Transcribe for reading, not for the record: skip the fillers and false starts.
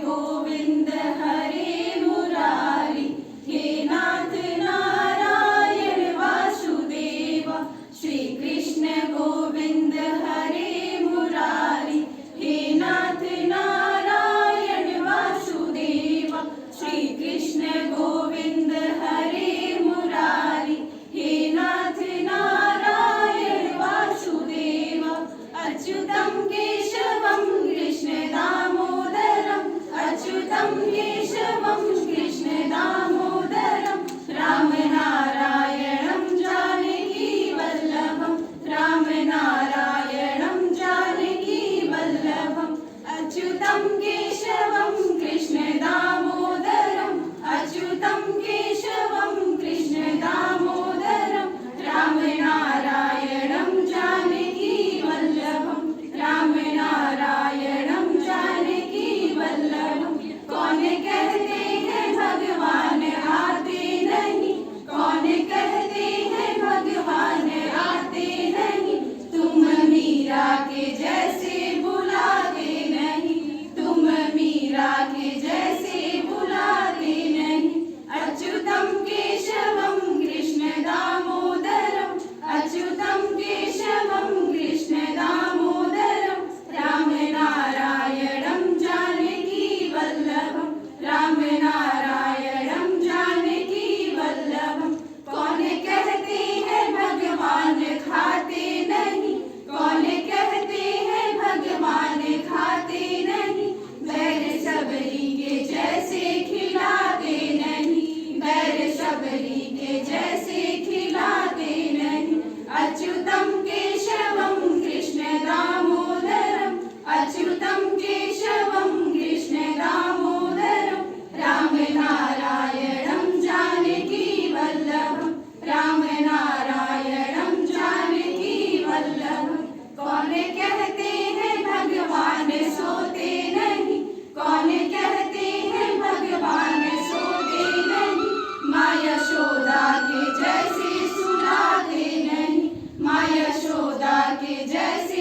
गोविंद हरे मुरारी, हे नाथ नारायण वासुदेव। श्री कृष्ण गोविंद हरे मुरारी, हे नाथ नारायण वासुदेव। श्री कृष्ण गोविंद हरे मुरारी, हे नाथ नारायण वासुदेव। अच्युतं केशवं कृष्ण दामोदरम्, अच्युतं केशवं कृष्ण दामोदरम्। राम नारायणं जानकी वल्लभं, राम नारायणं जानकी वल्लभम्। अच्युतं केशवं कृष्ण दामोदरम्, अच्युतं केशवं कृष्ण दामोदरम्। राम नारायणं जानकी वल्लभं, राम नारायणं जानकी वल्लभम्। कौन कहते हैं भगवान आते नहीं, कौन कहते हैं भगवान आते नहीं। तुम मीरा के जैसे बुलाते नहीं, तुम मीरा के जैसे बुलाते नहीं। अच्युतं केशवं कृष्ण दामोदरम्, अच्युतं केशवं कृष्ण दामोदरम्। राम नारायणं जानकी वल्लभं, राम नारायणं जानकी वल्लभम्। कौन कहते हैं भगवान खाते नहीं, कौन कहते हैं भगवान खाते नहीं। बैर सबरी के जैसे खिलाते नहीं, बैर सबरी के जैसे खिलाते नहीं। अच्युतं केशवं कृष्ण दामोदरम्, अच्युतं केशवं कृष्ण दामोदरम्। राम नारायणं जानकी वल्लभं, राम नारायणं जानकी वल्लभम्। कौन कहते हैं भगवान सोते नहीं, कौन कहते हैं भगवान सोते नहीं। माँ यशोदा के जैसे सुलाते नहीं, माँ यशोदा के जैसे